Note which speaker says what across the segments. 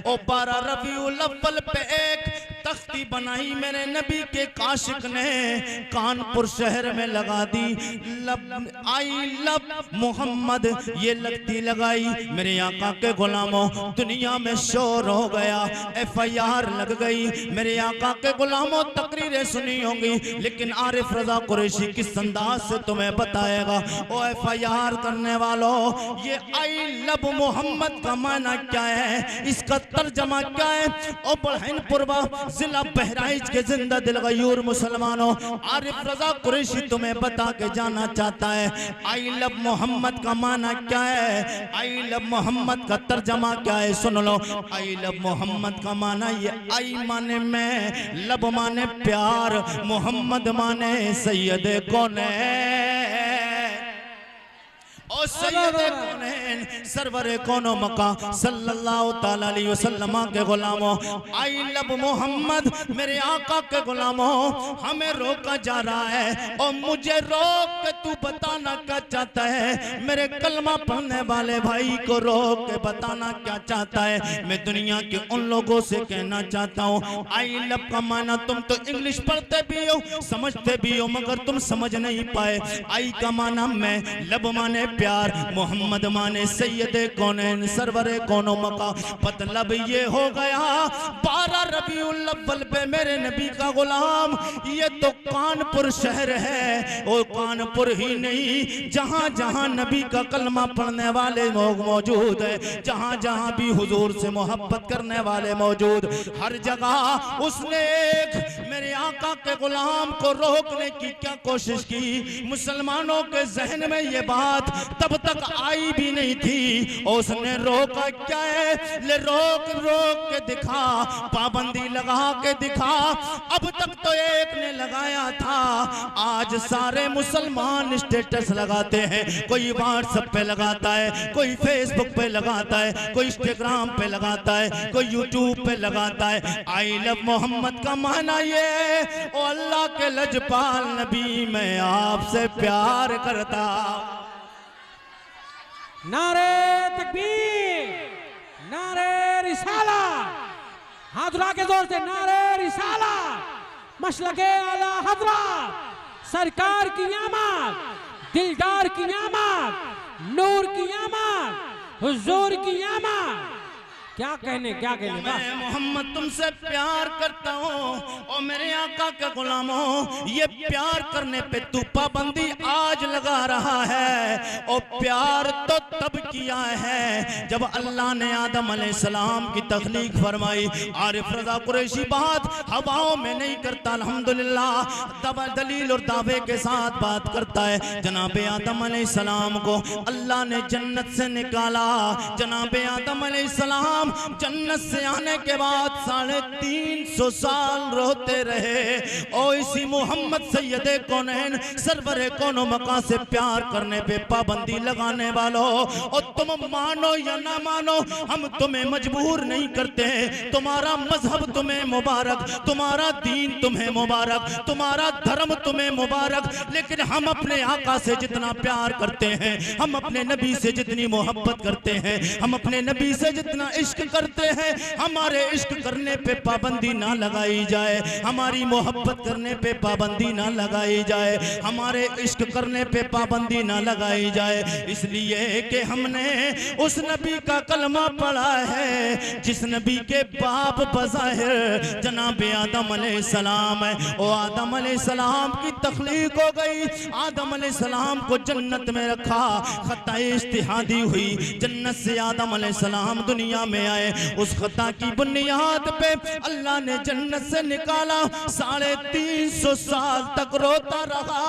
Speaker 1: ओ 12 रबीउल अव्वल पे एक तख्ती बनाई मेरे नबी के काशिक ने, कानपुर शहर में लगा दी। आई लव मोहम्मद ये लगती लगाई। मेरे आका के गुलामों दुनिया में शोर हो गया, FIR लग गई। मेरे आका के गुलामों तकरीरें सुनी होंगी, लेकिन आरिफ रजा कुरैशी किस अंदाज से तुम्हें बताएगा। ओ FIR करने वालों, ये आई लव मोहम्मद का माना क्या है, इसका तर्जमा क्या है? ओ बहनपुरवा जिला बहराइच के जिंदा दिल गयूर मुसलमानों, आरिफ रजा कुरैशी तुम्हें बता के जाना चाहता है आई लव मोहम्मद का माना क्या है, आई लव मोहम्मद का तर्जमा क्या है। सुन लो, आई लव मोहम्मद का माना ये आई माने मैं, लब माने प्यार, मोहम्मद माने सैयद कौनैन। ओ सैयद कौनैन सरवर कौनो मका सल्लल्लाहु ताला अलैहि वसल्लम के गुलामों, आई लव मोहम्मद मेरे आका के गुलामों, हमें रोका जा रहा है और मुझे रोक के तू बताना क्या चाहता है। मेरे कलमा पढ़ने वाले भाई को रोक के बताना क्या चाहता है। मैं दुनिया के उन लोगों से कहना चाहता हूँ, आई लव का माना तुम तो इंग्लिश पढ़ते भी हो, समझते भी हो, मगर तुम समझ नहीं पाए। आई का माना मैं, लब माने प्यार, मोहम्मद माने सैयद कौनैन सरवरे कौनो मका। मतलब ये हो गया 12 रबीउल अव्वल पे मेरे नबी का गुलाम, ये तो कानपुर शहर है। और कानपुर ही नहीं, जहां जहां नबी का कलमा पढ़ने वाले लोग मौजूद है, जहां जहां भी हुजूर से मोहब्बत करने वाले मौजूद, हर जगह उसने एक मेरे आका के गुलाम को रोकने की क्या कोशिश की। मुसलमानों के जहन में ये बात तब तक आई भी नहीं थी, और उसने रोका क्या है, ले रोक रोक के दिखा, पाबंदी लगा के दिखा। अब तक तो एक ने लगाया था, आज सारे मुसलमान स्टेटस लगाते हैं। कोई व्हाट्सएप पे लगाता है, कोई फेसबुक पे लगाता है, कोई इंस्टाग्राम पे लगाता है, कोई यूट्यूब पे लगाता है। आई लव मोहम्मद का माना ये, ओ अल्लाह के लजपाल नबी मैं आपसे प्यार करता।
Speaker 2: नारे तकबीर, नारे रिसाला, हाथ उठा के जोर से नारे रिसाला, मशलके आला हज़रत सरकार की आमद, दिलदार की आमद, नूर की आमद, हुजूर की आमद। क्या कहने
Speaker 1: मैं मोहम्मद तुमसे प्यार करता हूँ और मेरे आका के गुलामों, ये प्यार करने पे तू पाबंदी आज लगा रहा है। और प्यार तो तब किया है जब अल्लाह ने आदम अलैहिस्सलाम की तख्लीक फरमाई। आरिफ रजा कुरैशी बात हवाओं में नहीं करता, अल्हम्दुलिल्लाह दलील और दावे के साथ बात करता है। जनाबे आदम अलैहिस्सलाम को अल्लाह ने जन्नत से निकाला। जनाबे आदम अलैहिस्सलाम जन्नत से आने के बाद 350 साल रोते रहे। और इसी मोहम्मद सैयद कौनैन सरवरे कौनो मका से प्यार करने पे पाबंदी लगाने वालों, और तुम मानो या ना मानो हम तुम्हें मजबूर नहीं करते। तुम्हारा मजहब तुम्हें मुबारक, तुम्हारा दीन तुम्हें मुबारक, तुम्हारा धर्म तुम्हें मुबारक, लेकिन हम अपने आका से जितना प्यार करते हैं, हम अपने नबी से जितनी मोहब्बत करते हैं, हम अपने नबी से जितना इश्क करते हैं, हमारे इश्क करने पे पाबंदी ना लगाई जाए, हमारी मोहब्बत करने पे पाबंदी ना लगाई जाए, हमारे इश्क करने पे पाबंदी ना लगाई जाए। इसलिए कि हमने उस नबी का कलमा पढ़ा है जिस नबी के बाप बज़ाहिर जनाबे आदम अलैहिस्सलाम है। और आदम अलैहिस्सलाम की तख्लीक हो गई, आदम अलैहिस्सलाम को जन्नत में रखा, खता इज्तिहादी हुई, जन्नत से आदम अलैहिस्सलाम दुनिया में आए। उस खता की बुनियाद पे अल्लाह ने जन्नत से निकाला। 350 साल तक रोता रहा।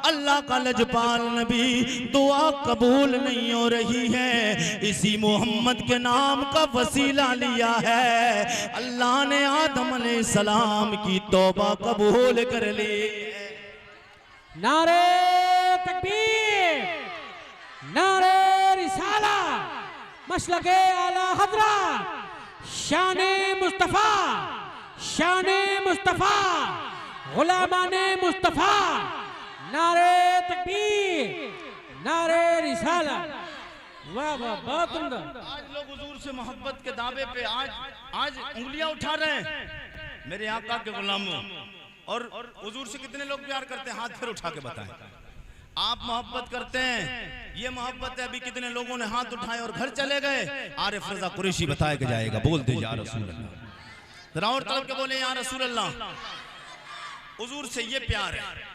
Speaker 1: अल्लाह का लजपाल नबी, दुआ कबूल नहीं हो रही है, इसी मोहम्मद के नाम का वसीला लिया है। अल्लाह ने आदम अलैहिस्सलाम की तौबा कबूल कर ली।
Speaker 2: नारे तकबीर, नारे रिसाला, मशलके आला हज़रत शाने मुस्तफा, शाने मुस्तफा, गुलामाने मुस्तफा। नारे तकबीर, नारे रिसाला। वाह वाह, बहुत उम्दा।
Speaker 1: आज लोग हुजूर से मोहब्बत के दावे पे आज उंगलियां उठा रहे हैं मेरे आका के गुलामों। और हुजूर से कितने लोग प्यार करते हैं, हाथ फिर उठा के बताएं। आप मोहब्बत करते हैं, ये मोहब्बत है। अभी कितने लोगों ने हाथ उठाए और घर चले गए। आरिफ रजा कुरैशी बताया के जाएगा, बोल दे या रसूल अल्लाह, जरा और तलब के बोले या रसूल अल्लाह। हुजूर से ये प्यार है,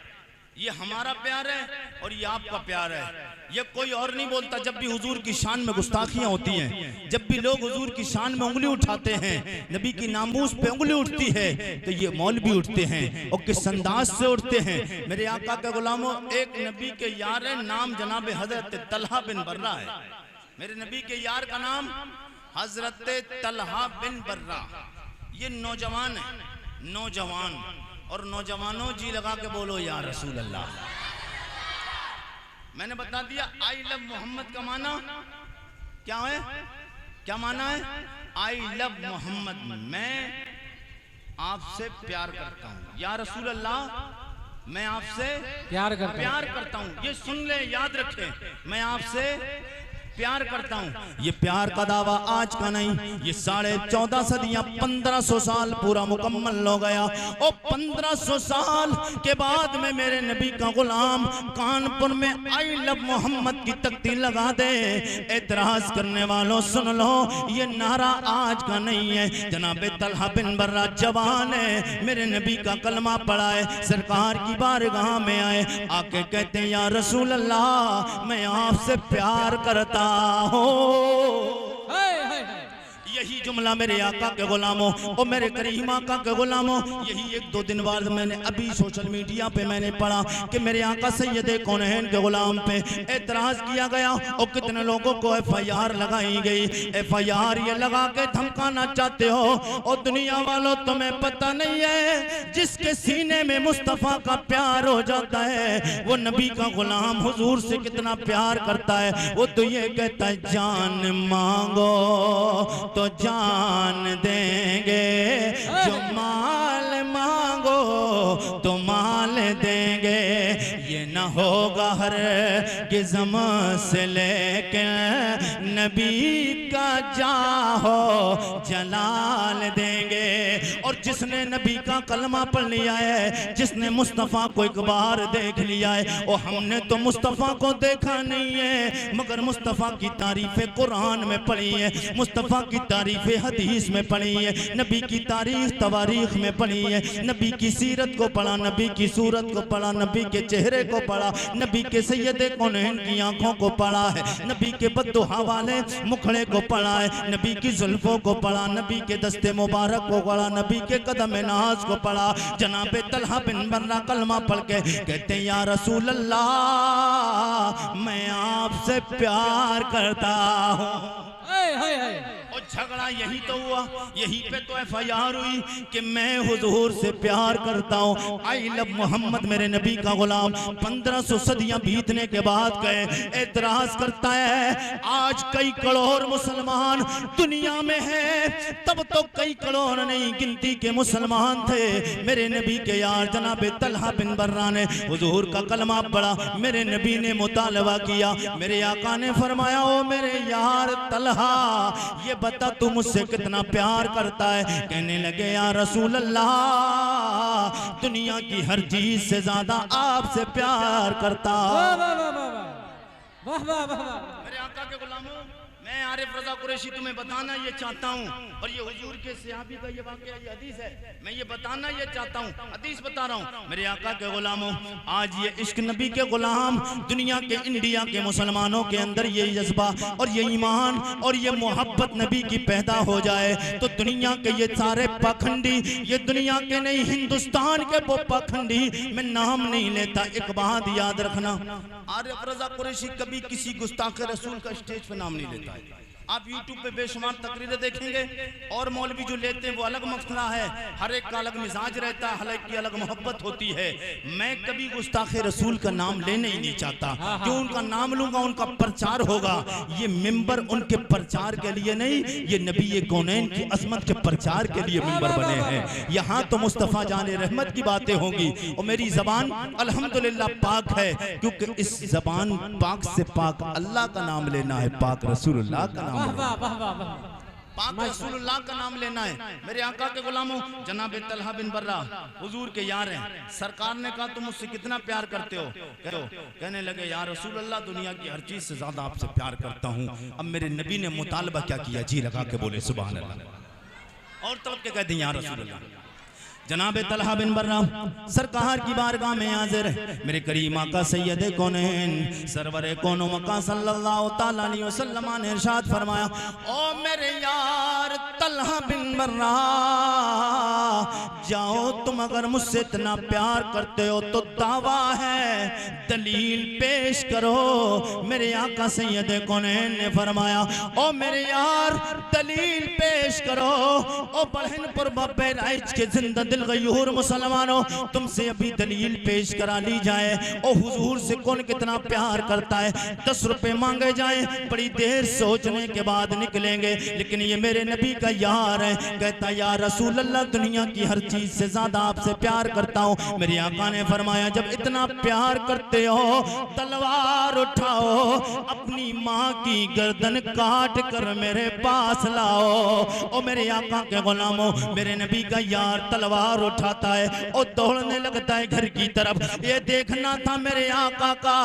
Speaker 1: ये हमारा प्यार है और ये आपका प्यार है, ये कोई और नहीं बोलता। जब भी हुजूर की शान में गुस्ताखियां होती हैं, जब भी लोग हुजूर की शान में उंगली उठाते हैं, नबी की नामूस पे उंगली उठती है, तो ये मौलवी उठते हैं और किस अंदाज से उठते हैं। मेरे आका के गुलामों, एक नबी के यार है, नाम जनाब हजरत तलहा बिन बर्रा है। मेरे नबी के यार का नाम हजरत तलहा बिन बर्रा। ये नौजवान है, नौजवान। और नौजवानों जी लगा के बोलो या रसूल अल्लाह। मैंने बता दिया आई लव मोहम्मद का माना क्या है, क्या माना है? आई लव मोहम्मद, मैं आपसे प्यार करता हूं या रसूल अल्लाह, मैं आपसे
Speaker 2: प्यार करता
Speaker 1: हूं। ये सुन ले, याद रखें, मैं आपसे प्यार करता हूं। ये प्यार का दावा आज का नहीं, ये 14.5 सदियां 1500 साल पूरा मुकम्मल हो गया। और 1500 साल के बाद में मेरे नबी का गुलाम कानपुर में आई लव मोहम्मद की तख्ती लगा दे। एतराज करने वालों सुन लो, ये नारा आज का नहीं है। जनाब तलहा बिन बर्रा जवान है, मेरे नबी का कलमा पढ़ा है, सरकार की बारगाह में आए, आके कहते हैं या रसूल अल्लाह, मैं आपसे प्यार करता हो। यही जुमला मेरे आका के गुलामों और मेरे करीम आका के गुलामों, यही 1-2 दिन बाद मैंने अभी सोशल मीडिया पे मैंने पढ़ा कि मेरे आका सैयदे कौनैन के गुलाम पे एतराज किया गया और कितने लोगों को FIR लगाई गई। FIR ये लगा के धमकाना चाहते हो। और दुनिया वालों, तुम्हें पता नहीं है, जिसके सीने में मुस्तफ़ा का प्यार हो जाता है, वो नबी का गुलाम हुजूर से कितना प्यार करता है। वो तो ये कहता है जान मांगो तो जान देंगे, जो माल मांगो तो माल देंगे। ये न होगा हर किस्म से लेकिन नबी का जाहो जलाल देंगे। और जिसने नबी का कलमा पढ़ लिया है, जिसने मुस्तफ़ा को एक बार देख लिया है, और हमने तो मुस्तफ़ा को देखा नहीं है, मगर मुस्तफ़ा की तारीफ़ें कुरान में पढ़ी है, मुस्तफ़ा की तारीफ़ें हदीस में पढ़ी है, नबी की तारीख तवारीख में पढ़ी है, नबी की सीरत को पढ़ा, नबी की सूरत को पढ़ा, नबी के चेहरे को पढ़ा, नबी के सैयदे कौनैन की आंखों को पढ़ा है, नबी के बद्दुआ वाले मुखड़े को पढ़ा है, नबी की जुल्फों को पढ़ा, नबी के दस्ते मुबारक को पढ़ा, नबी के कदम नाज को पढ़ा। जनाब तलहा बिन बर्रा कलमा पढ़ के कहते हैं या रसूल अल्लाह, मैं आपसे प्यार करता हूँ। और झगड़ा यही तो हुआ, यही पे तो FIR हुई कि मैं हुजूर से प्यार करता हूँ। आई लव मोहम्मद, मेरे नबी का गुलाम 1500 सदियां बीतने के बाद गए एतराज करता है। आज कई करोड़ मुसलमान दुनिया में है, तब तो कई करोड़ नहीं गिनती के मुसलमान थे। मेरे नबी के यार जनाब तलहा बिन बर्रा ने हुजूर का कलमा पढ़ा, मेरे नबी ने मुतालबा किया, मेरे आका ने फरमाया ओ मेरे यार तलहा, ये बता तू मुझसे कितना प्यार करता है। कहने लगे या रसूल अल्लाह, दुनिया की हर चीज से ज्यादा आपसे प्यार करता।
Speaker 2: वाह वाह वाह वाह वाह वाह वाह।
Speaker 1: मेरे आका के गुलामों, मैं आरिफ रजा कुरैशी तुम्हें बताना ये चाहता हूँ, और ये हुजूर के सहाबी का ये वाकया, ये हदीस है, मैं ये बताना ये चाहता हूँ, हदीस बता रहा हूँ। मेरे आका के गुलामों, आज ये इश्क नबी के गुलाम दुनिया के इंडिया के मुसलमानों के अंदर ये जज्बा और ये ईमान और ये मोहब्बत नबी की पैदा हो जाए, तो दुनिया के ये सारे पाखंडी, ये दुनिया के नहीं हिंदुस्तान के वो पाखंडी, मैं नाम नहीं लेता, एक बात याद रखना, आरिफ रजा कुरैशी कभी किसी गुस्ताख रसूल का स्टेज पे नाम नहीं लेता है। आप YouTube पे बेशुमार तकरीरें देखेंगे और मौलवी जो लेते हैं वो अलग मसला है, हर एक का अलग मिजाज रहता है, हर एक की अलग मोहब्बत होती है। मैं कभी गुस्ताखे रसूल का नाम लेने ही नहीं चाहता, क्यों उनका नाम लूंगा उनका प्रचार होगा। ये मिंबर उनके प्रचार के लिए नहीं, ये नबी कौनैन की अजमत के प्रचार के लिए मिंबर बने हैं। यहाँ तो मुस्तफ़ा जाने रहमत की बातें होंगी और मेरी जबान अल्हम्दुलिल्लाह पाक है, क्योंकि इस जबान पाक से पाक अल्लाह का नाम लेना है, पाक रसूलुल्लाह का नाम पाक रसूलुल्लाह का नाम लेना है। मेरे आका के गुलामों, जनाब तलहा बिन बर्रा हुजूर के यार हैं। सरकार ने कहा तुम मुझसे कितना प्यार करते हो? कहने लगे या रसूल अल्लाह, दुनिया की हर चीज से ज्यादा आपसे प्यार करता हूँ। अब मेरे नबी ने मुतालबा क्या किया? जी लगा के बोले सुभान अल्लाह। और तलब के कहते हैं या रसूल अल्लाह। जनाब तलहा बिन बर्रा सरकार की बारगाह में हाजिर, मेरे करीम आका सैयद कौनैन सरवर कौनो मका सल्लल्लाहु तआला अलैहि वसल्लम ने इरशाद फरमाया, ओ मेरे यार तलहा बिन बर्रा, जाओ तुम अगर मुझसे इतना प्यार करते हो तो दावा है, दलील पेश करो। मेरे आका सैयद कौनैन ने फरमाया, ओ मेरे यार दलील पेश करो। ओ बहनपुर बाबे राइज के जिंदा दिल गयूर मुसलमानों, तुमसे अभी दलील पेश करा ली जाए। ओ हुजूर से कौन कितना प्यार करता है? 10 रुपए मांगे जाए, बड़ी देर सोचने के बाद निकलेंगे, लेकिन ये मेरे नबी का यार है। कहता या रसूल अल्लाह, दुनिया की हर चीज से ज्यादा आपसे प्यार करता हूँ। मेरे आका ने फरमाया, जब इतना प्यार करते हो तलवार उठाओ, अपनी माँ की गर्दन काट कर मेरे पास लाओ। ओ मेरे आका के गुलामों, मेरे नबी का यार तलवार उठाता है और दौड़ने लगता है घर की तरफ। ये देखना था मेरे आका का।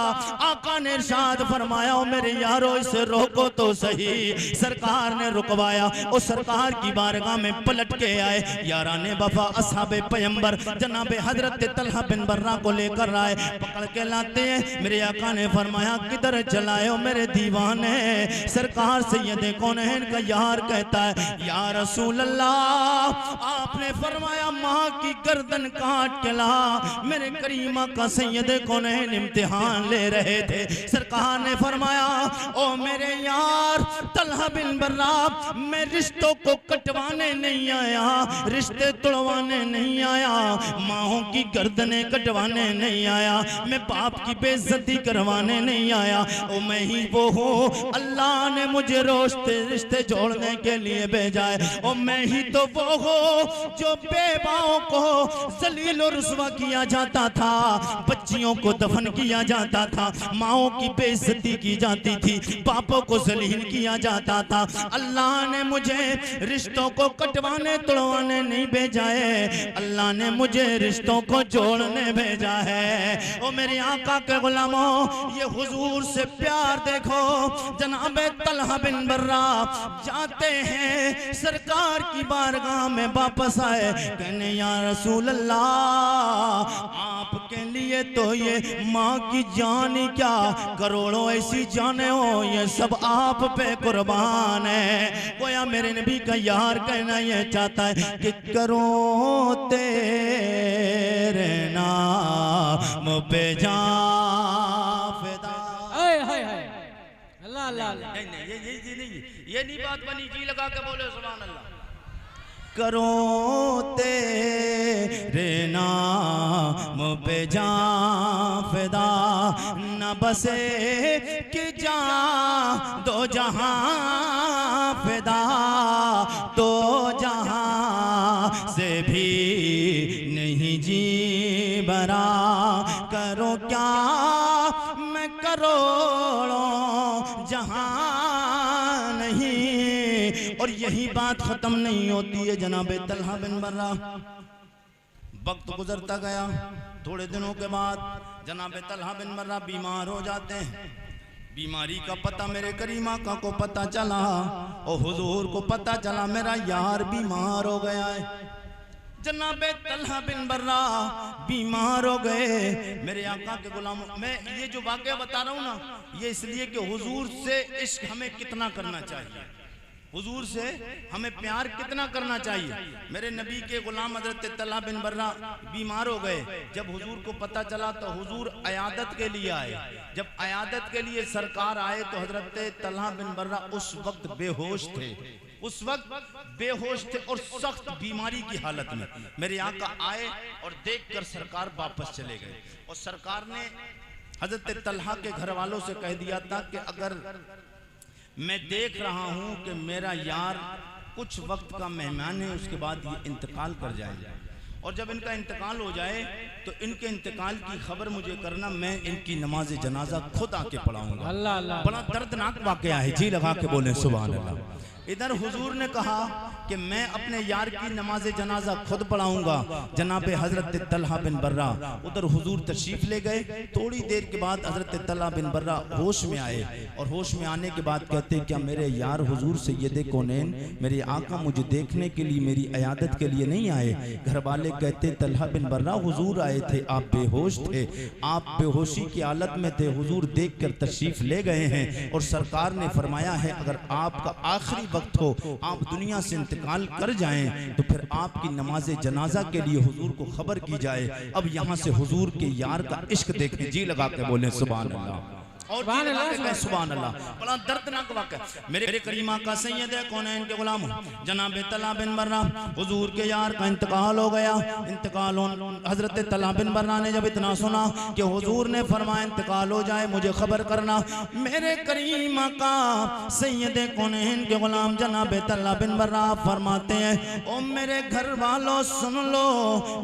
Speaker 1: आका ने इरशाद फरमाया, ओ मेरे यारो इसे रोको तो सही। सरकार ने रुकवाया और सरकार की बारगाह में पलट के आए याराने वफा असहाबे पैगंबर जनाबे हजरत तलहा बिन बर्रा को लेकर आए, पकड़ के लाते हैं। मेरे आका ने फरमाया, किधर चलाए हो मेरे दीवाने? सरकार सैयद कौनैन का यार कहता है, या रसूल अल्लाह, आपने फरमाया माँ की गर्दन काट के ला। मेरे करीमा का सैयद कौनैन इम्तिहान ले रहे थे। सरकार ने फरमाया, ओ मेरे यार तलहा बिन बर्रा, मैं रिश्तों को कटवाने नहीं आया, रिश्ते तोड़वाने नहीं आया, माँओं की गर्दनें कटवाने नहीं आया, मैं बाप की बेइज्जती करवाने नहीं आया। ओ मैं ही वो हूँ, अल्लाह ने मुझे रिश्ते जोड़ने के लिए भेजा है। ओ मैं ही तो वो हूँ जो बेवाओं को जलील और रुस्वा किया जाता था, बच्चियों को दफन किया जाता था, माओं की बेइज्जती की जाती थी, बापों को जलील किया जाता था। अल्लाह ने मुझे रिश्तों को कटवाने तोड़वाने नहीं भेजा है, अल्लाह ने मुझे रिश्तों को जोड़ने भेजा है। ओ मेरे आका के गुलामों, ये हुजूर से प्यार देखो। जनाब तलहा बिन बर्रा जाते हैं सरकार की बारगाह में, वापस आए, कहने या रसूल अल्लाह, आपके लिए तो ये माँ की जान ही क्या, करोड़ों ऐसी जाने हो, ये सब आप पे कुर्बान है। गोया मेरे नबी का यार कहना ये चाहता है कि करो तेरे नाम पे जान फिदा।
Speaker 2: अल्लाह अल्लाह।
Speaker 1: ये नहीं बात बनी, जी लगा के बोले सुभान अल्लाह। करो तेरे नाम पे जान फिदा, न बसे कि जान दो जहां फिदा, तो जहां से भी नहीं जी बरा। करो क्या मैं करोड़ों जहां नहीं। और यही बात खत्म नहीं होती है जनाबे तलहा बिन बर्रा। वक्त गुजरता गया, थोड़े दिनों के बाद जनाबे तलहा बिन बर्रा बीमार हो जाते हैं। बीमारी का पता मेरे करीमा का को पता चला और हुजूर को पता चला मेरा यार बीमार हो गया है। जनाबे तलहा बिन बर्रा बीमार हो गए। मेरे आका के गुलामों, मैं ये जो वाक़या बता रहा हूँ ना, ये इसलिए कि हुजूर से इश्क हमें कितना करना चाहिए। हुजूर से हमें प्यार कितना करना चाहिए। मेरे नबी के गुलाम हजरत तलहा बिन बर्रा बीमार हो गए। जब हुजूर को पता चला तो हुजूर अयादत के लिए आए। जब अयादत के लिए सरकार आए तो हजरत तलहा बिन बर्रा उस वक्त बेहोश थे, उस वक्त बेहोश थे और सख्त बीमारी की हालत में। मेरे आका आए और देखकर सरकार वापस चले गए। और सरकार ने हजरत तलहा के घर वालों से कह दिया था कि अगर मैं देख रहा हूं कि मेरा यार कुछ वक्त का मेहमान है, उसके बाद ये इंतकाल कर जाएगा, और जब इनका इंतकाल हो जाए तो इनके इंतकाल की खबर मुझे करना, मैं इनकी नमाज जनाजा खुद आके पढ़ाऊंगा।
Speaker 2: अल्लाह अल्लाह।
Speaker 1: बड़ा दर्दनाक वाकया है, जी लगा के बोले सुभान अल्लाह। इधर हुजूर ने कहा कि मैं अपने यार की नमाज जनाजा खुद पढ़ाऊंगा। जनाब हजरत तलहा बिन बर्रा उधर हुजूर तशरीफ ले गए। थोड़ी देर के बाद हजरत तलहा बिन बर्रा होश में आए और होश में आने के बाद कहते क्या मेरे यार हुजूर सैयदे कौनैन मेरे आका मुझे देखने के लिए मेरी अयादत के लिए नहीं आए। घर वाले कहते तलहा बिन बर्रा हुजूर आए थे, आप बेहोश थे, आप बेहोशी की हालत में थे, हुजूर देख कर तशरीफ ले गए हैं और सरकार ने फरमाया है अगर आपका आखिरी वक्त हो, आप दुनिया से इंतकाल कर जाएं तो फिर आपकी नमाज जनाजा के लिए हुजूर को खबर की जाए। अब यहाँ से हुजूर के यार का इश्क देखें, जी लगा के बोले सुभान अल्लाह और सुभान अल्लाह। बड़ा दर्दनाक वाक़या। मेरे करीमा का सैयद कौनैन के गुलाम जनाब तलहा बिन बर्रा हुजूर के यार का इंतकाल हो गया। इंतकाल हजरत तलहा बिन बर्रा ने जब इतना सुना कि हुजूर ने फरमाया इंतकाल हो जाए मुझे खबर करना। मेरे करीमा का सैयद कौनैन के गुलाम जनाब तलहा बिन बर्रा फरमाते हैं ओ मेरे घर वालों सुन लो,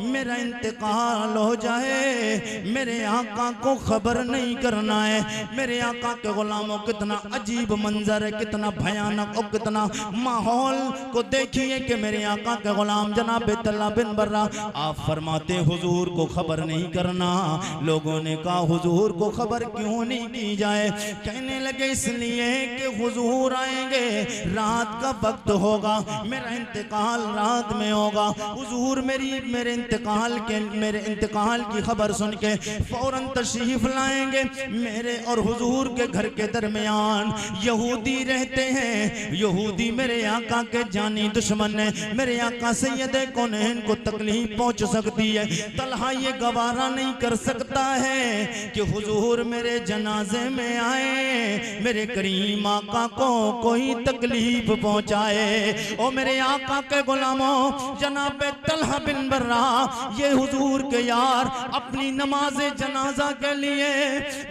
Speaker 1: मेरा इंतकाल हो जाए मेरे आका को खबर नहीं करना है। मेरे आका के गुलामों कितना अजीब मंजर है, कितना भयानक और कितना माहौल को देखिए कि मेरे आका के गुलाम जनाब तलहा बिन बर्रा आप फरमाते हुजूर को खबर नहीं करना। लोगों ने कहा हुजूर को खबर क्यों नहीं की जाए? कहने लगे इसलिए कि हुजूर आएंगे, रात का वक्त होगा, मेरा इंतकाल रात में होगा। हुजूर मेरे इंतकाल की खबर सुन के फौरन तशरीफ लाएंगे। मेरे और हुजूर के घर के दरमियान यहूदी रहते हैं। यहूदी मेरे आका के जानी दुश्मन है। मेरे आका सैयदे कौनैन को तकलीफ पहुंच सकती है। तलहा ये गवारा नहीं कर सकता है कि हुजूर मेरे जनाजे में आए, मेरे करीम आका को कोई तकलीफ पहुंचाए। ओ मेरे आका के गुलामों जनाब तलहा बिन बर्रा ये हुजूर के यार अपनी नमाज जनाजा के लिए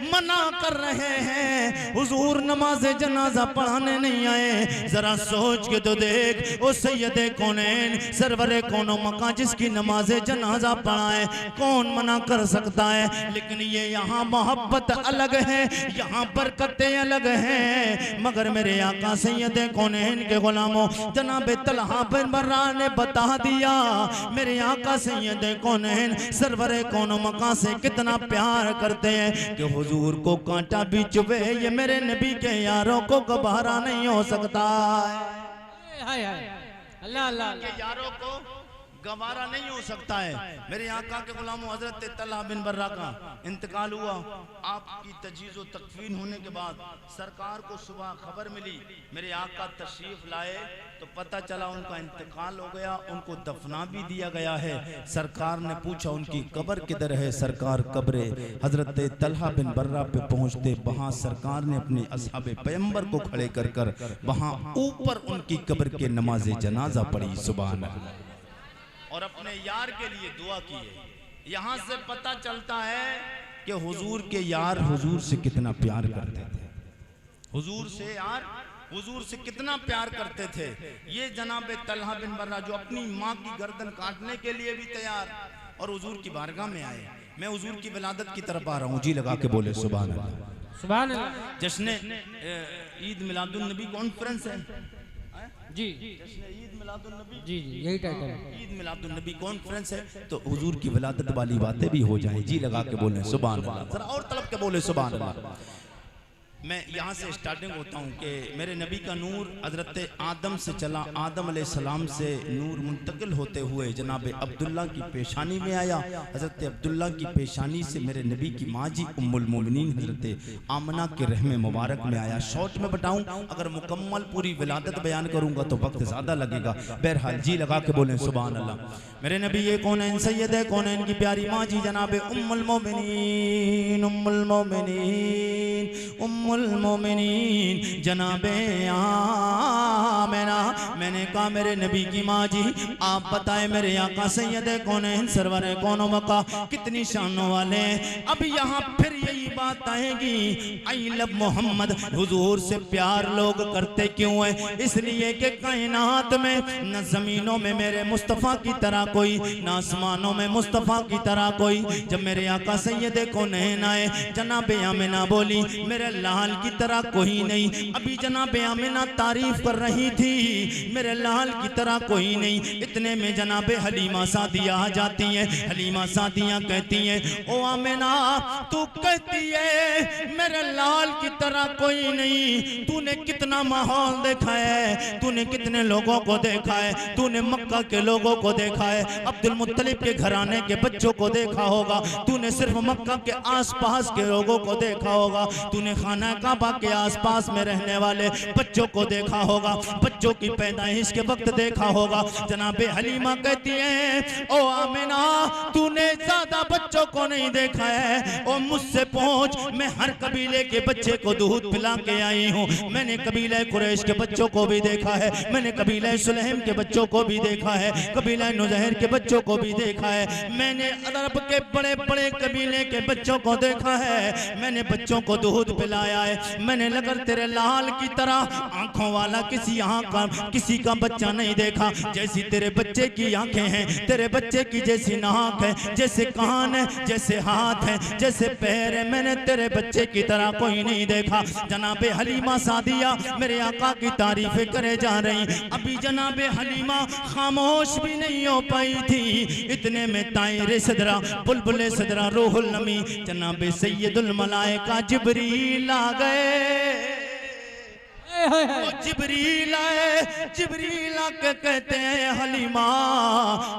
Speaker 1: मना कर रहे हैं। हुजूर नमाज जनाजा पढ़ाने नहीं आए। जरा सोच के तो देख ओ सैयदे कौनैन सरवरे कौनो मका जिसकी नमाज जनाजा पढ़ाए कौन मना कर सकता है? लेकिन ये यहाँ मोहब्बत अलग है, यहाँ बरकतें अलग हैं। मगर मेरे आका सैयदे कौनैन के गुलामों जनाब तलहा बिन बर्रा ने बता दिया मेरे आका सैयदे कौनैन सरवरे कौनो मका से कितना प्यार करते हैं कि हुजूर को कांटा भी चुभे ये मेरे नबी के यारों को गवारा नहीं हो सकता।
Speaker 2: हाय हाय अल्लाह अल्लाह
Speaker 1: के यारों को गवारा नहीं हो सकता है। मेरे आका के गुलामों हजरत तलहा बिन बर्रा का इंतकाल हुआ। आपकी तजीज़ व तकफीन होने के बाद सरकार को सुबह खबर मिली, मेरे आका तशरीफ लाए तो पता चला उनका इंतकाल हो गया, उनको दफना भी दिया गया है। सरकार ने पूछा उनकी कब्र किधर है? सरकार कब्र हजरत तलहा बिन बर्रा पे पहुंचते वहां सरकार ने अपने असहाबे पैगंबर को खड़े कर कर वहां ऊपर उनकी कब्र के नमाज जनाजा पढ़ी सुभान अल्लाह और अपने यार के लिए दुआ की है। यहाँ से पता चलता है कि हुजूर के यार हुजूर से कितना प्यार करते थे। हुजूर से यार हुजूर से कितना प्यार करते थे। ये जनाब तलहा बिन बर्रा जो अपनी माँ की गर्दन काटने के लिए भी तैयार और हुजूर की बारगाह में आए। मैं हुजूर की विलादत की तरफ आ रहा हूँ, जी लगा के बोले सुभान अल्लाह
Speaker 2: सुभान अल्लाह।
Speaker 1: जश्न ईद मिलादुन नबी कॉन्फ्रेंस है
Speaker 2: जी
Speaker 1: ईद मिलादुन नबी
Speaker 2: जी जी यही टाइटल है।
Speaker 1: ईद मिलादुन नबी कॉन्फ्रेंस है तो हुजूर की विलादत वाली बातें भी हो जाएं, जी लगा के बोले सुभान अल्लाह। जरा और तलब के बोले सुभान अल्लाह। मैं यहाँ से स्टार्टिंग होता हूँ कि मेरे नबी का नूर हज़रत आदम से चला, आदम अलैहिस्सलाम से नूर मुंतकिल होते हुए जनाब अब्दुल्ला की पेशानी में आया। हज़रत अब्दुल्ला की पेशानी से मेरे नबी की माँ जी उम्मुल मोमिनीन हज़रत आमना के रहमे मुबारक में आया। शॉर्ट में बताऊँ, अगर मुकम्मल पूरी विलादत बयान करूँगा तो वक्त ज़्यादा लगेगा। बहरहाल जी लगा के बोलें सुभान अल्लाह। मेरे नबी ये कौनैन सैयद है, कौनैन की प्यारी माँ जी जनाब उम्मुल मोमिनीन, उम्मुल मोमिनीन, उम्मुल मोमिनीन जनाबे आमिना। मैंने कहा मेरे नबी की माँ जी आप बताएं मेरे आका सैयद कौनैन सरवर कौनो मका कितनी शानों वाले हैं। अब यहाँ फिर यही बात आएगी, आई लव मोहम्मद, हुजूर से प्यार लोग करते क्यों है? इसलिए कि कायनात में न जमीनों में मेरे मुस्तफ़ा की तरह कोई, न आसमानों में मुस्तफ़ा की तरह कोई। जब मेरे आका सैयद कौनैन आए, जनाबे आमिना बोली मेरे लाल की तरह कोई नहीं। अभी जनाबे आमिना तारीफ कर रही थी मेरे लाल की तरह कोई नहीं। इतने में जनाबे हलीमा सादिया आ जाती हैं। हलीमा सादिया कहती हैं ओ आमिना तू कहती है मेरे लाल की तरह कोई नहीं, तूने कितना माहौल देखा है, तूने कितने लोगों को देखा है, तूने मक्का के लोगों को देखा है, अब्दुल मुत्तलिब के घराने के बच्चों को देखा होगा, तूने सिर्फ मक्का के आसपास के लोगों को देखा होगा, तूने खाना काबा के आसपास में रहने वाले बच्चों को देखा होगा, बच्चों की पैदाइश के वक्त देखा होगा। जनाबे हलीमा कहती है ओ आमिना तूने ज्यादा बच्चों को नहीं देखा है, ओ मुझसे पूछ, मैं हर कबीले के बच्चे को दूध पिला के आई हूँ। मैंने कबीले कुरैश के बच्चों को भी देखा है, मैंने कबीले सुलैम के बच्चों को भी देखा है, कबीले नुज़ैर के बच्चों को भी देखा है, मैंने अरब के बड़े बड़े कबीले के बच्चों को देखा है, मैंने बच्चों को दूध पिलाया है। मैंने लगन तेरे लाल की तरह आंखों वाला किसी का बच्चा नहीं देखा। जैसी तेरे बच्चे की आंखें हैं, तेरे बच्चे की जैसी नाक है, जैसे कान है, जैसे हाथ है, जैसे पैर है, मैंने तेरे बच्चे की तरह कोई नहीं देखा। जनाबे हलीमा सादिया मेरे आका की तारीफें करे जा रही। अभी जनाबे हलीमा खामोश भी नहीं हो पाई थी, इतने में तायरे सदरा बुलबुले सदरा रूहुल नमी जनाबे सैयदुल मलाइका जिब्रील आ गए। जिब्रील आए, जिब्रील आके कहते हैं हलीमा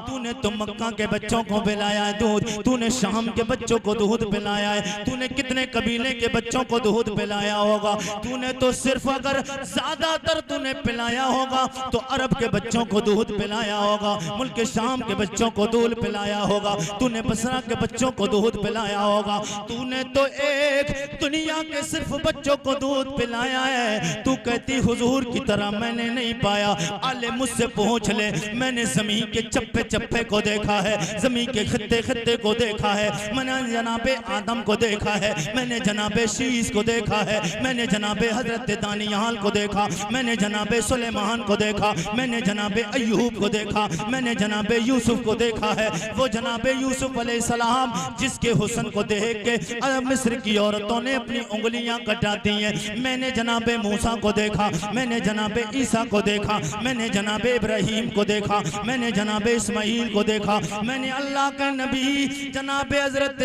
Speaker 1: तूने तो मक्का के बच्चों को पिलाया है दूध, तूने शाम के बच्चों को दूध पिलाया है, तूने कितने कबीले के बच्चों को दूध पिलाया होगा, तूने तो सिर्फ अगर ज्यादातर तूने पिलाया होगा तो अरब के बच्चों को दूध पिलाया होगा, मुल्क शाम के बच्चों को दूध पिलाया होगा, तूने बसरा के बच्चों को दूध पिलाया होगा, तूने तो एक दुनिया के सिर्फ बच्चों को दूध पिलाया है। तू कहती हुजूर की तरह मैंने नहीं पाया। आले मुझसे पूछ ले, मैंने जमीन के चप्पे चप्पे को देखा है, जमीन के खत्ते खत्ते को देखा है, मैंने जनाबे आदम को देखा है, मैंने जनाबे शीश को देखा है, मैंने जनाबे हजरत दानियाल को देखा, मैंने जनाबे सुलेमान को देखा, मैंने जनाबे अय्यूब को देखा, मैंने जनाबे यूसुफ को देखा है। वो जनाबे यूसुफ अलैहिस्सलाम जिसके हुस्न को देख के मिस्र की औरतों ने अपनी उंगलियां कटा दी हैं। मैंने जनाबे मूसा को देखा, मैंने जनाबे ईसा को देखा, मैंने जनाबे इब्राहीम को देखा, मैंने जनाबे इस्माइल को देखा, मैंने अल्लाह का नबी जनाबे हजरत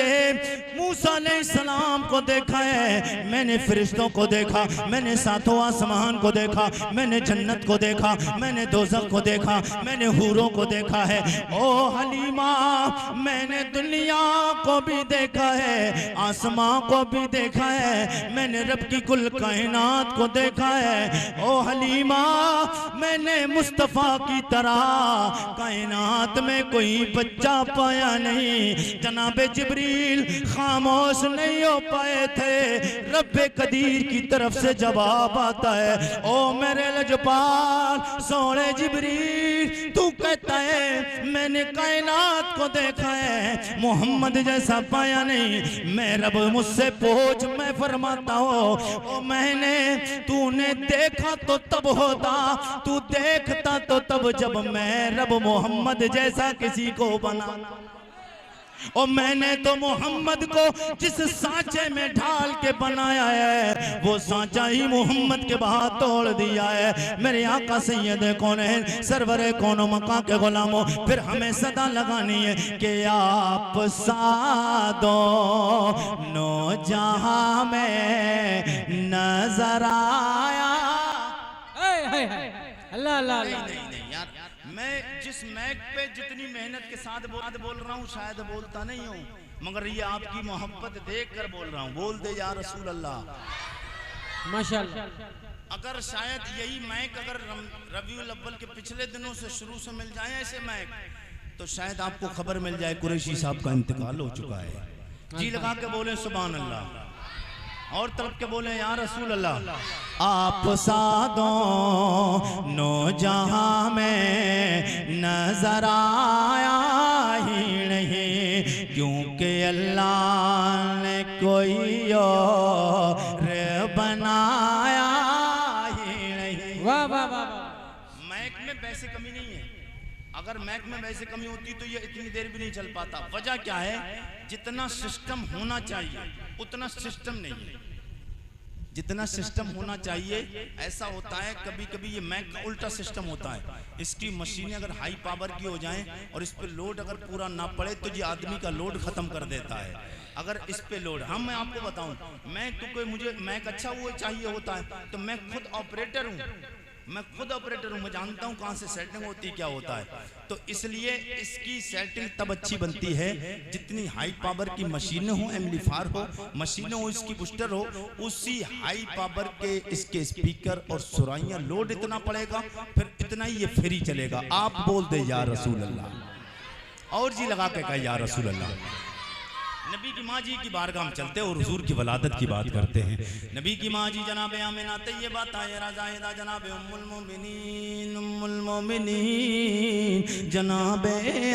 Speaker 1: मूसा अलैहिस्सलाम को देखा है, मैंने फरिश्तों को देखा, मैंने सातों आसमान को देखा, मैंने जन्नत को देखा, मैंने दोज़ख को देखा, मैंने हूरों को देखा है। ओ हलीमा मैंने दुनिया को भी देखा है, आसमां को भी देखा है, मैंने रब की कुल कायनात को देखा है। ओ हलीमा मैंने मुस्तफ़ा की तरह कायनात में कोई बच्चा पाया नहीं। जनाबे जिब्रील खामोश नहीं हो पाए थे, रब्बे कदीर की तरफ से जवाब आता है ओ मेरे लजपाल सोने जिब्रील तू कहता है मैंने कायनात को देखा है, मोहम्मद जैसा पाया नहीं। मैं रब मुझसे पूछ, मैं फरमाता हूँ ओ मैंने तूने देखा तो तब होता, तू देखता तो तब जब मैं रब मोहम्मद जैसा किसी को बना। और मैंने तो मोहम्मद को जिस सांचे में ढाल के बनाया है वो सांचा ही मोहम्मद के बाहर तोड़ दिया है। मेरे आका सैयद कौनैन सरवरे कौनो मका के गुलामों, फिर हमें सदा लगानी है कि आप सादो नो जहां में नजर आया।
Speaker 2: अल्लाह अल्लाह।
Speaker 1: नहीं यार, मैं जिस मैक पे जितनी मेहनत के साथ बोल रहा हूँ शायद बोलता नहीं हूँ, मगर ये आपकी मोहब्बत देख कर बोल रहा हूँ। बोल दे या रसूल अल्लाह माशाअल्लाह। अगर शायद यही मैक अगर रबीउल अव्वल के पिछले दिनों से शुरू से मिल जाए ऐसे मैक, तो शायद आपको खबर मिल जाए कुरैशी साहब का इंतकाल हो चुका है। जी लगा के बोले सुभान अल्लाह, और तलब के बोले या रसूल अल्लाह। आप सादों नो जहां में नजर आया ही नहीं, क्योंकि अल्लाह ने कोई और बनाया ही नहीं।
Speaker 2: वाह वाह वाह।
Speaker 1: मैक में वैसे कमी नहीं है, अगर मैक में वैसे कमी होती तो ये इतनी देर भी नहीं चल पाता। वजह क्या है, जितना सिस्टम होना चाहिए उतना सिस्टम नहीं है। जितना सिस्टम होना चाहिए ऐसा होता है, कभी कभी ये मैक का उल्टा सिस्टम होता है। इसकी मशीनें अगर हाई पावर की हो जाएं और इस पे लोड अगर पूरा ना पड़े तो ये आदमी का लोड खत्म कर देता है। अगर इस पे लोड मैं आपको बताऊं, मैं तो कोई मुझे मैक अच्छा वो चाहिए होता है तो मैं खुद ऑपरेटर हूँ, मैं खुद ऑपरेटर हूँ, मैं जानता हूँ कहाँ से सेटिंग होती है क्या होता है। तो इसलिए इसकी सेटिंग तब अच्छी बनती है जितनी हाई पावर की मशीनें हो, एम्पलीफायर हो, मशीनें हो, इसकी बूस्टर हो, उसी हाई पावर के इसके स्पीकर और सुराइयाँ लोड इतना पड़ेगा, फिर इतना ही ये फ्री चलेगा। आप बोल दे या रसूल अल्लाह, और जी लगा के कहा या रसूल अल्लाह। नबी की माँ जी की बारगाह में चलते और हुजूर की वलादत की बात करते हैं। नबी की माँ जी जनाब आमिना तैयबा ताहिरा ज़ाहिदा जनाब उम्मुल मोमिनीन जनाब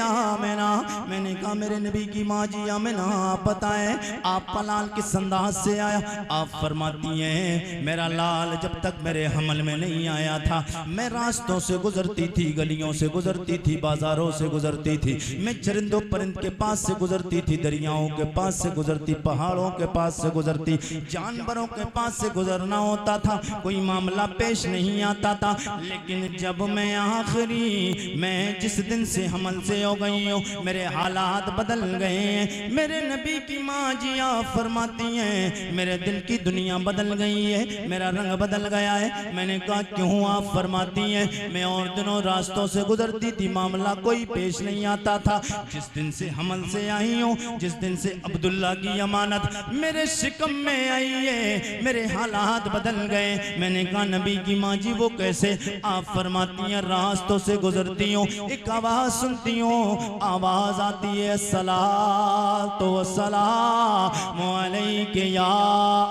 Speaker 1: आमिना। मैंने कहा मेरे नबी की माँ जी आमिना आप बताएं आपका लाल किस अंदाज से आया। आप फरमाती हैं मेरा लाल जब तक मेरे हमल में नहीं आया था मैं रास्तों से गुजरती थी, गलियों से गुजरती थी, बाजारों से गुजरती थी, मैं चरिंदों परिंद के पास से गुजरती थी, दरियाओं के पास से गुजरती, पहाड़ों के पास से गुजरती, जानवरों के पास से गुजरना होता था, कोई मामला पेश नहीं आता था। लेकिन जब मैं आखिरी मैं जिस दिन से हमल से हो गई हूँ मेरे हालात बदल गए हैं। मेरे नबी की माँ जी आप फरमाती हैं मेरे दिल की दुनिया बदल गई है, मेरा रंग बदल गया है। मैंने कहा क्यों? आप फरमाती हैं मैं और दिनों रास्तों से गुजरती थी, मामला कोई पेश नहीं आता था, जिस दिन से हमल से आई हूँ, जिस दिन से अब्दुल्ला की अमानत मेरे शिकम में आई है मेरे हालात बदल गए। मैंने कहा नबी की माँ जी वो कैसे? आप फरमाती हैं रास्तों से गुजरती हूँ, एक आवाज सुनती हूँ, आवाज आती है सलातो वस्सलामु अलैका या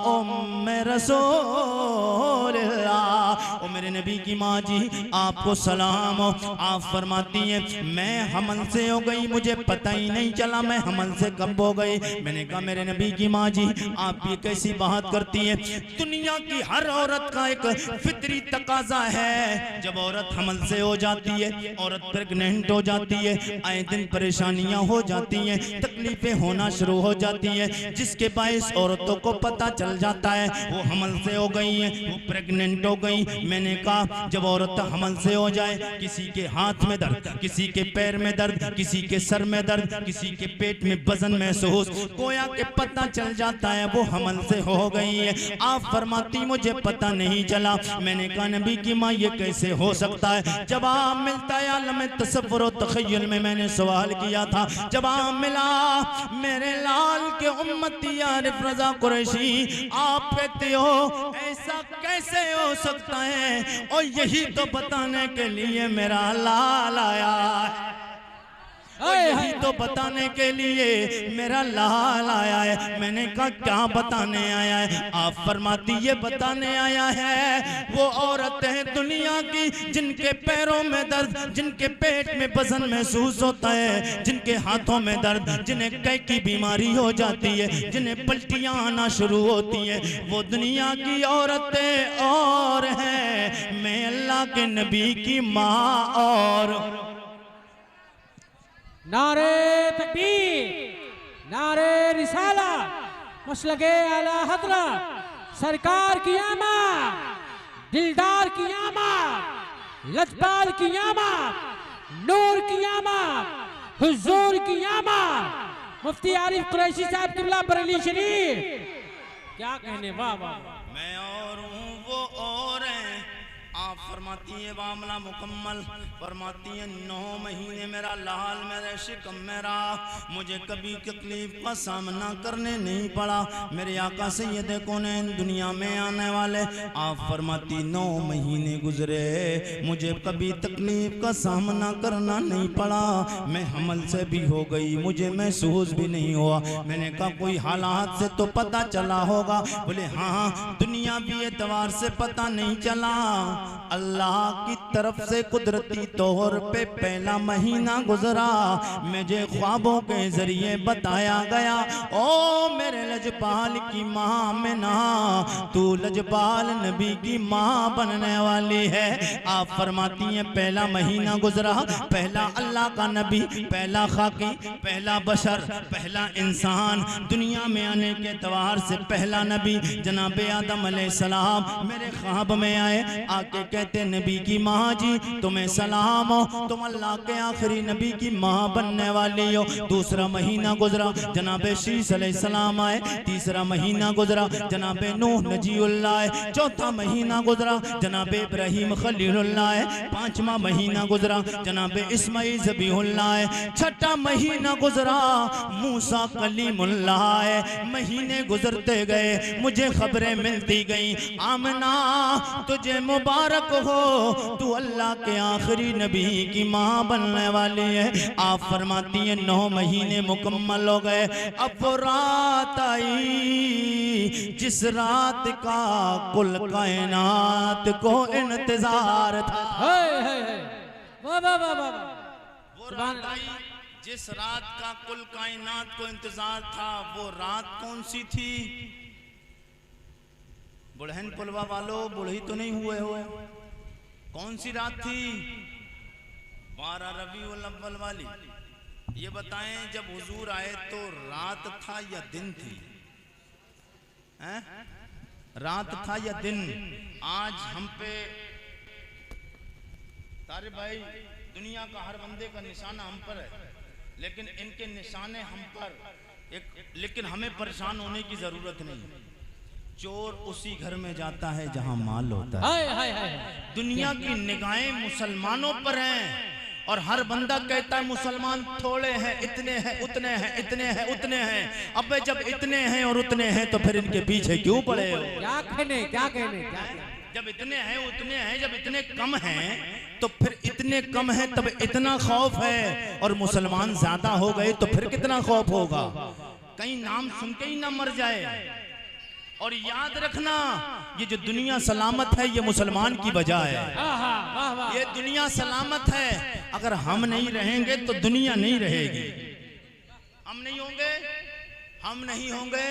Speaker 1: उम्मे रसूलिल्लाह। ओ मेरे नबी की माँ जी आपको सलाम हो। आप फरमाती हैं मैं हमल से हो गई, मुझे पता ही नहीं चला मैं हमल से कब हो गई। मैंने कहा मेरे नबी की माँ जी आप ये कैसी बात करती हैं? दुनिया की हर औरत का एक फितरी तकाजा है, जब औरत हमल से हो जाती है, औरत प्रेग्नेंट हो जाती है, आए दिन परेशानियां हो जाती हैं, तकलीफें होना शुरू हो जाती है, जिसके बायस औरतों को पता चल जाता है वो हमल से हो गई है, वो प्रेग्नेंट हो गई। मैंने कहा जब औरत हमल से हो जाए, किसी के हाथ में दर्द, किसी के पैर में दर्द, किसी के सर में दर्द, किसी के पेट में वजन महसूस, गोया के पता चल जाता है वो हमल से हो गई है। आप फरमाती मुझे पता नहीं चला। मैंने कहा नबी की माँ ये कैसे हो सकता है? जवाब मिलता है आलम तसव्वुर और तखय्युल में। मैंने सवाल किया था, जवाब मिला मेरे लाल के उम्मती आरिफ रजा कुरैशी आप कहते हो ऐसा कैसे हो सकता है, और यही तो बताने के लिए मेरा लाल आया है, और यही तो बताने के लिए मेरा लाल आया है। मैंने कहा क्या बताने आया है? आप फरमाती ये बताने आया है वो औरतें दुनिया की जिनके पैरों में दर्द, जिनके पेट में वजन महसूस होता है, जिनके हाथों में दर्द, जिन्हें कई की बीमारी हो जाती है, जिन्हें पलटियां आना शुरू होती है, वो दुनिया की औरतें और हैं, मैं अल्लाह के नबी की माँ और।
Speaker 2: नारे तकबीर। नारे रिसाला मसलके आला हजरा सरकार की आमद, दिलदार की आमद, लजपाल की आमद, नूर की आमद, हुजूर की आमद, मुफ्ती आरिफ कुरैशी साहब किबला बरेली शरीफ। क्या कहने, वाह वाह।
Speaker 1: मैं और हूँ वो और हैं, आप फरमाती है मामला मुकम्मल, फरमाती है 9 महीने मेरा लाल मेरे शिकम मेरा, मुझे कभी तकलीफ का सामना करने नहीं पड़ा। मेरे आका सैयद कौनैन दुनिया में आने वाले, आप फरमाती 9 महीने गुजरे मुझे कभी तकलीफ का सामना करना नहीं पड़ा। मैं हमल से भी हो गई, मुझे महसूस भी नहीं हुआ। मैंने कहा कोई हालात से तो पता चला होगा। बोले हाँ, दुनिया भी एतवार से पता नहीं चला। अल्लाह की तरफ से कुदरती तौर पे पहला महीना गुजरा, मुझे ख्वाबों के जरिए बताया गया, ओ मेरे लजपाल की माँ मिना, तू लजपाल नबी की माँ बनने वाली है। आप फरमाती हैं पहला महीना गुजरा, पहला अल्लाह का नबी, पहला खाकी, पहला बशर, पहला इंसान दुनिया में आने के एतवार से पहला नबी जनाब आदम अलैहिस्सलाम मेरे ख्वाब में आए। आके कहते नबी की माँ जी तुम्हें सलाम हो, तुम अल्लाह के आखिरी नबी की माँ बनने वाली हो। दूसरा महीना गुजरा, जनाबे शीस अलैहिस्सलाम आए। तीसरा महीना गुजरा, जनाबे नूह नजीउल्लाह आए। चौथा महीना गुजरा, जनाबे इब्राहिम खलीलुल्लाह आए। पांचवा महीना गुजरा, जनाबे इस्माइल ज़बीहुल्लाह आए। छठा महीना गुजरा, मूसा कलीमुल्लाह आए। महीने गुजरते गए, मुझे खबरें मिलती गई, आमना तुझे मुबारक हो, तू अल्लाह के आखिरी नबी की माँ बनने वाली है। आप फरमाती हैं 9 महीने मुकम्मल हो गए। अब वो रात आई जिस रात का कुल कायनात को इंतजार था।
Speaker 2: वाह वाह वाह वाह।
Speaker 1: वो रात आई जिस रात का कुल कायनात को इंतजार था। वो रात कौन सी थी? बुढ़हन पुलवा वालों, बुढ़ी तो नहीं हुए हो? कौन सी रात थी? 12 रबीउल अव्वल वाली। ये बताएं जब हुजूर आए तो रात था या दिन थी? हैं? रात था या दिन? आज हम पे तारे भाई दुनिया का हर बंदे का निशाना हम पर है, लेकिन इनके निशाने हम पर लेकिन हमें परेशान होने की जरूरत नहीं। चोर उसी घर में जाता है जहां माल होता है।
Speaker 2: हाय हाय हाय।
Speaker 1: दुनिया की निगाहें मुसलमानों पर हैं और हर बंदा कहता है मुसलमान थोड़े हैं, इतने हैं, उतने हैं, इतने हैं, उतने हैं। अबे जब इतने हैं और उतने हैं तो फिर इनके पीछे क्यों पड़े हो?
Speaker 2: क्या कहने, क्या कहने, क्या कहने?
Speaker 1: जब इतने हैं उतने हैं, जब इतने कम हैं तो फिर इतने कम हैं तब इतना खौफ है, और मुसलमान ज्यादा हो गए तो फिर कितना खौफ होगा? कहीं नाम सुन के ही ना मर जाए। और याद रखना ये जो दुनिया सलामत है ये मुसलमान की वजह है। ये दुनिया सलामत है, अगर हम नहीं रहेंगे तो दुनिया नहीं रहेगी। हम नहीं होंगे, हम नहीं होंगे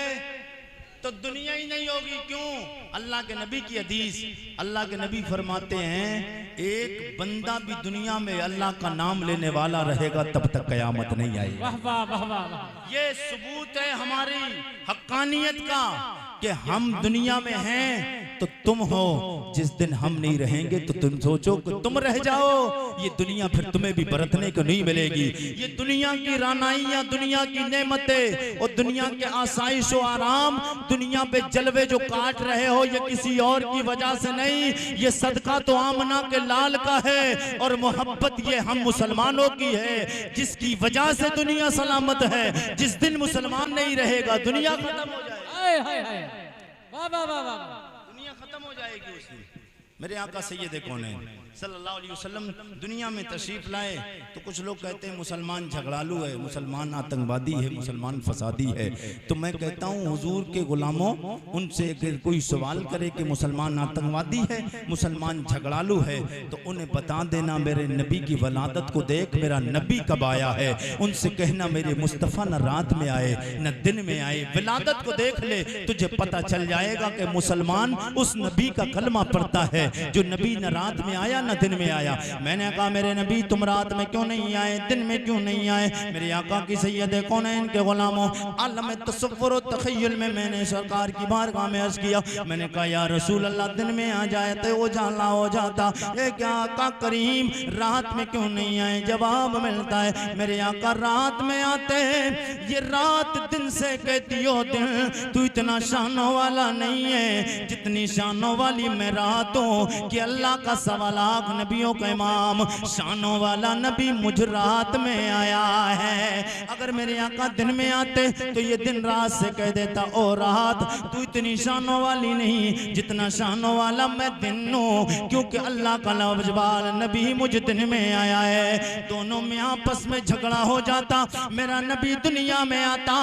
Speaker 1: तो दुनिया ही नहीं होगी। क्यों? अल्लाह के नबी की हदीस, अल्लाह के नबी फरमाते हैं एक बंदा भी दुनिया में अल्लाह का नाम लेने वाला रहेगा तब तक कयामत नहीं आएगी।
Speaker 2: वाह वाह वाह वाह।
Speaker 1: ये सबूत है हमारी हक्कानियत का कि हम दुनिया में हैं तो तुम हो। जिस दिन हम नहीं रहेंगे तो तुम सोचो कि तुम रह जाओ, ये दुनिया फिर तुम्हें भी बरतने को नहीं मिलेगी। ये दुनिया की रानाइयां, दुनिया की नेमतें और दुनिया के आसाइश और आराम, दुनिया पे जलवे जो काट रहे हो ये किसी और की वजह से नहीं, ये सदका तो आमना के लाल का है और मोहब्बत ये हम मुसलमानों की है, जिसकी वजह से दुनिया सलामत है। जिस दिन मुसलमान नहीं रहेगा दुनिया खत्म हो जाएगी।
Speaker 2: वाह वाह वाह वाह।
Speaker 1: दुनिया खत्म हो जाएगी उस दिन। मेरे आका सैयद कौनैन सल्लल्लाहु अलैहि वसल्लम दुनिया में तशरीफ लाए तो कुछ लोग कहते हैं मुसलमान झगड़ालू है, मुसलमान आतंकवादी है, मुसलमान फसादी है। तो मैं कहता हूँ हुजूर के गुलामों, उनसे अगर कोई सवाल करे कि मुसलमान आतंकवादी है, मुसलमान झगड़ालू है, तो उन्हें बता देना मेरे नबी की वलादत को देख, मेरा नबी कब आया है। उनसे कहना मेरे मुस्तफ़ा न रात में आए न दिन में आए, विलादत को देख ले, तुझे पता चल जाएगा कि मुसलमान उस नबी का कलमा पढ़ता है जो नबी न रात में आया ना दिन में आया। मैंने कहा मेरे नबी तुम रात में क्यों नहीं आए, दिन में क्यों नहीं आए? मेरे आका की सैयद कौनैन के गुलामों आलम तसव्वुर व तखय्युल में मैंने सरकार की बारगाह में अर्ज किया। मैंने कहा या रसूल अल्लाह दिन में आ जाए तो उजाला हो जाता, ये क्या आका करीम रात में क्यों नहीं आए? जवाब मिलता है मेरे आका रात में आते, ये रात दिन से कहती हो दिन तू इतना शानों वाला नहीं है जितनी शानों वाली मैं रात हूँ कि अल्लाह का 1.25 लाख नबियों का इमाम शानों वाला नबी मुझ रात में आया है। अगर मेरे आका दिन में आते तो ये दिन रात से कह देता ओ रात तू इतनी शानों वाली नहीं जितना शानों वाला मैं दिन हूँ, क्योंकि अल्लाह का लवजबाल नबी मुझ दिन में आया है। दोनों में आपस में झगड़ा हो जाता, मेरा नबी दुनिया में आता,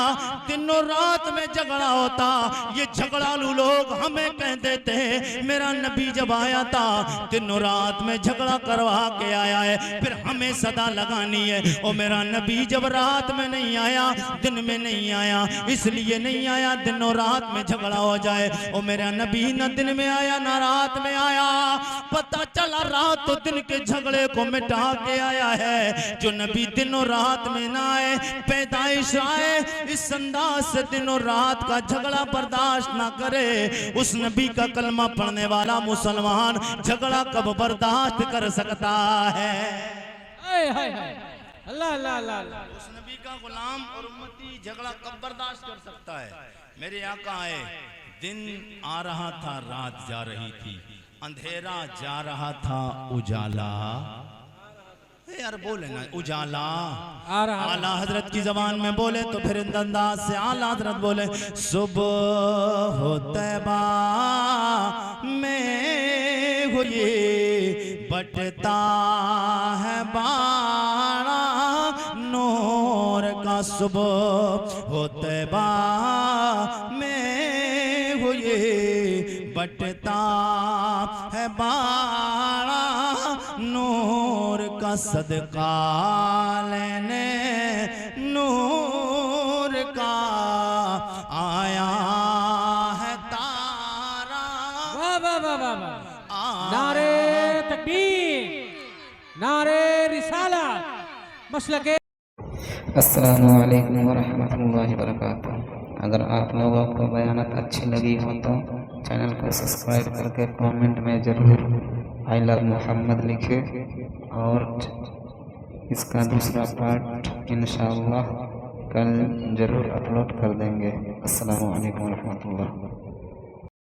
Speaker 1: दिनों रात में झगड़ा होता। ये झगड़ालू लोग हमें कह देते मेरा नबी जब आया था दिनों रात में झगड़ा करवा के आया है, फिर हमें सदा लगानी है ओ मेरा नबी जब रात में नहीं आया दिन में नहीं आया, इसलिए नहीं आया दिनों रात में झगड़ा हो जाए। ओ मेरा नबी न दिन में आया ना रात में आया, पता चला रात तो दिन के झगड़े को मिटा के आया है। जो नबी दिनों रात में ना आए, पैदाइश आए इस अंदाज से दिनों रात का झगड़ा बर्दाश्त ना करे, उस नबी का कलमा पढ़ने वाला मुसलमान झगड़ा कब बर्दाश्त कर सकता है?
Speaker 2: अल्लाह अल्लाह अल्लाह।
Speaker 1: उस नबी का गुलाम और उम्मती झगड़ा कब बर्दाश्त कर सकता है? मेरे आका आए, दिन आ रहा था रात जा रही थी, अंधेरा जा रहा था उजाला। यार बोले ना उजाला आला हजरत की जबान में बोले तो फिर अंदाज से आला हजरत बोले सुबह हो तैबा में हुई बटता है बाड़ा नूर का, सुबह हो तैबा में हुई बटता है बाड़ा नूर का, सदका लेने नूर का आया है तारा।
Speaker 2: वाह वाह वाह वाह वाह। नारे तकबीर, नारे रिसाला, मसलके।
Speaker 3: अस्सलामु अलैकुम वरहमतुल्लाहि वबरकातुहू। अगर आप लोगों को बयानत अच्छी लगी हो तो चैनल को सब्सक्राइब करके कमेंट में ज़रूर आई लव मोहम्मद लिखे, और इसका दूसरा पार्ट इंशाअल्लाह कल ज़रूर अपलोड कर देंगे। अस्सलामु अलैकुम वरहमतुल्लाह।